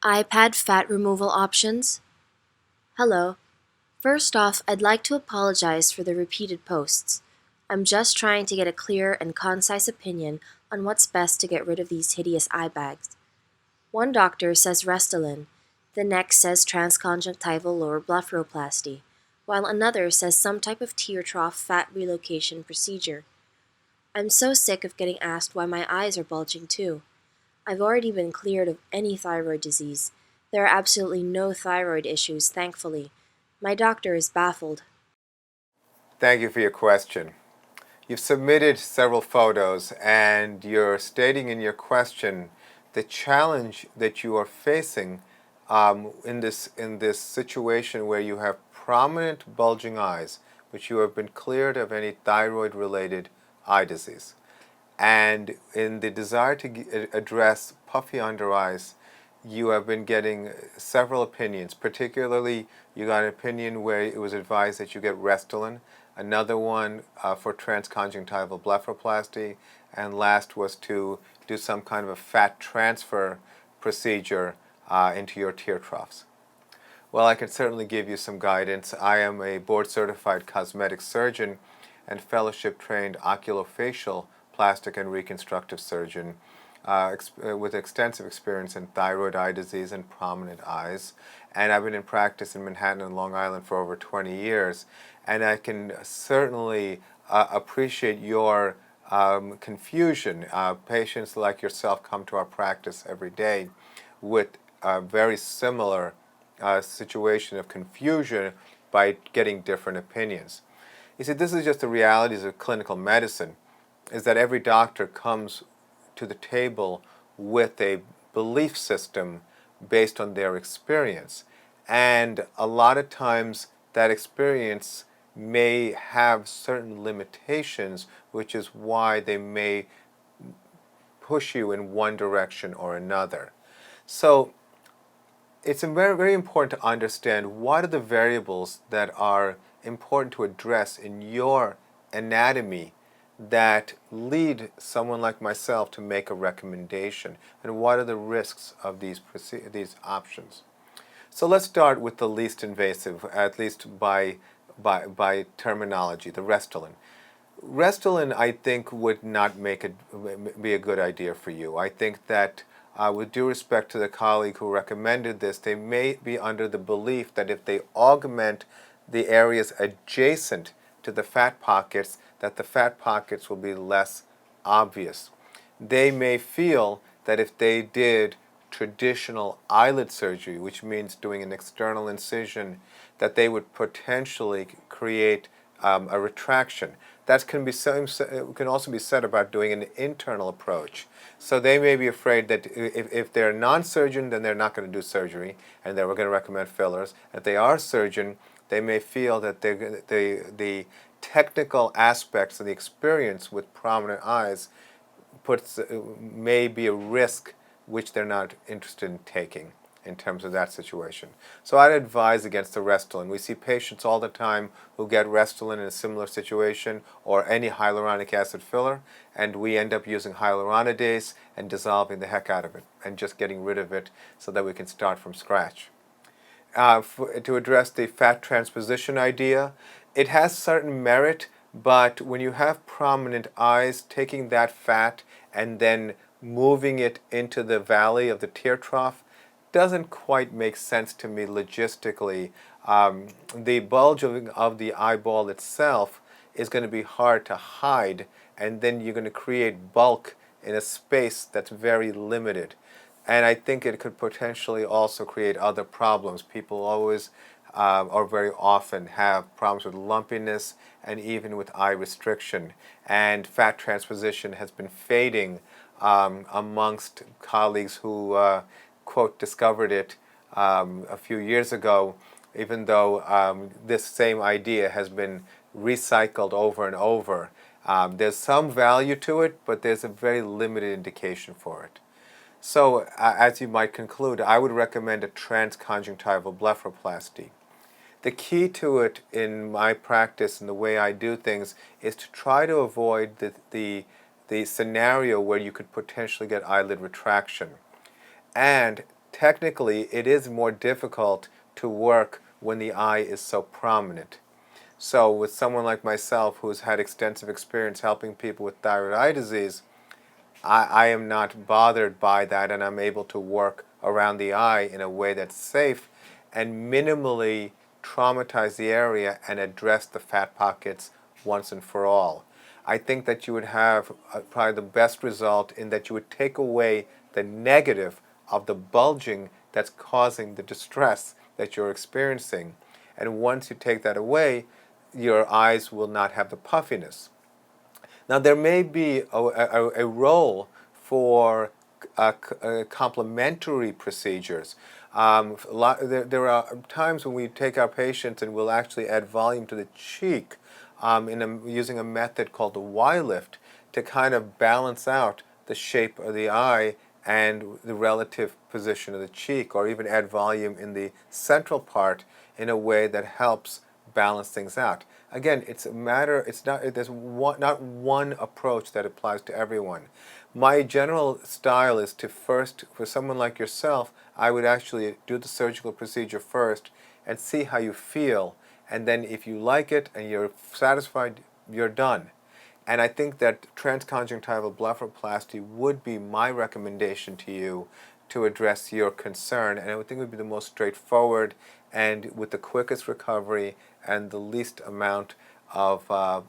iPad fat removal options? Hello. First off, I'd like to apologize for the repeated posts. I'm just trying to get a clear and concise opinion on what's best to get rid of these hideous eye bags. One doctor says Restylane, the next says transconjunctival lower blepharoplasty, while another says some type of tear trough fat relocation procedure. I'm so sick of getting asked why my eyes are bulging too. I've already been cleared of any thyroid disease. There are absolutely no thyroid issues, thankfully. My doctor is baffled. Thank you for your question. You've submitted several photos and you're stating in your question the challenge that you are facing in this situation where you have prominent bulging eyes, which you have been cleared of any thyroid-related eye disease. And in the desire to address puffy under eyes, you have been getting several opinions. Particularly, you got an opinion where it was advised that you get Restylane, another one for transconjunctival blepharoplasty, and last was to do some kind of a fat transfer procedure into your tear troughs. Well, I can certainly give you some guidance. I am a board-certified cosmetic surgeon and fellowship-trained oculofacial plastic and reconstructive surgeon with extensive experience in thyroid eye disease and prominent eyes. And I've been in practice in Manhattan and Long Island for over 20 years. And I can certainly appreciate your confusion. Patients like yourself come to our practice every day with a very similar situation of confusion by getting different opinions. You see, this is just the realities of clinical medicine, is that every doctor comes to the table with a belief system based on their experience. And a lot of times that experience may have certain limitations, which is why they may push you in one direction or another. So it's very, very important to understand what are the variables that are important to address in your anatomy that lead someone like myself to make a recommendation, and what are the risks of these options. So let's start with the least invasive, at least by terminology, the Restylane. Restylane, I think, would not be a good idea for you. I think that with due respect to the colleague who recommended this, they may be under the belief that if they augment the areas adjacent to the fat pockets, that the fat pockets will be less obvious. They may feel that if they did traditional eyelid surgery, which means doing an external incision, that they would potentially create a retraction. That can also be said about doing an internal approach. So they may be afraid that if they're a non-surgeon, then they're not going to do surgery, and they were going to recommend fillers. If they are a surgeon, they may feel that the technical aspects of the experience with prominent eyes may be a risk which they're not interested in taking in terms of that situation. So I'd advise against the Restylane. We see patients all the time who get Restylane in a similar situation or any hyaluronic acid filler, and we end up using hyaluronidase and dissolving the heck out of it and just getting rid of it so that we can start from scratch. To address the fat transposition idea, it has certain merit, but when you have prominent eyes, taking that fat and then moving it into the valley of the tear trough doesn't quite make sense to me logistically. The bulge of the eyeball itself is going to be hard to hide, and then you're going to create bulk in a space that's very limited. And I think it could potentially also create other problems. People always or very often have problems with lumpiness and even with eye restriction. And fat transposition has been fading amongst colleagues who, quote, discovered it a few years ago, even though this same idea has been recycled over and over. There's some value to it, but there's a very limited indication for it. So, as you might conclude, I would recommend a transconjunctival blepharoplasty. The key to it in my practice and the way I do things is to try to avoid the scenario where you could potentially get eyelid retraction, and technically it is more difficult to work when the eye is so prominent. So with someone like myself who's had extensive experience helping people with thyroid eye disease, I am not bothered by that, and I'm able to work around the eye in a way that's safe and minimally traumatize the area and address the fat pockets once and for all. I think that you would have probably the best result in that you would take away the negative of the bulging that's causing the distress that you're experiencing. And once you take that away, your eyes will not have the puffiness. Now, there may be a role for complementary procedures. There are times when we take our patients and we'll actually add volume to the cheek using a method called the Y lift to kind of balance out the shape of the eye and the relative position of the cheek, or even add volume in the central part in a way that helps balance things out. Again, it's a matter, there's not one approach that applies to everyone. My general style is to first, for someone like yourself, I would actually do the surgical procedure first and see how you feel. And then if you like it and you're satisfied, you're done. And I think that transconjunctival blepharoplasty would be my recommendation to you to address your concern, and I would think it would be the most straightforward and with the quickest recovery and the least amount of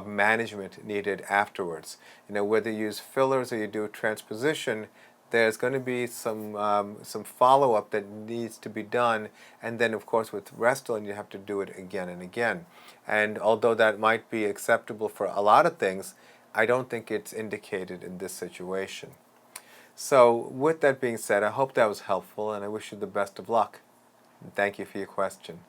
management needed afterwards. Whether you use fillers or you do transposition, there's going to be some follow-up that needs to be done, and then of course with Restylane you have to do it again and again. And although that might be acceptable for a lot of things, I don't think it's indicated in this situation. So with that being said, I hope that was helpful, and I wish you the best of luck. And thank you for your question.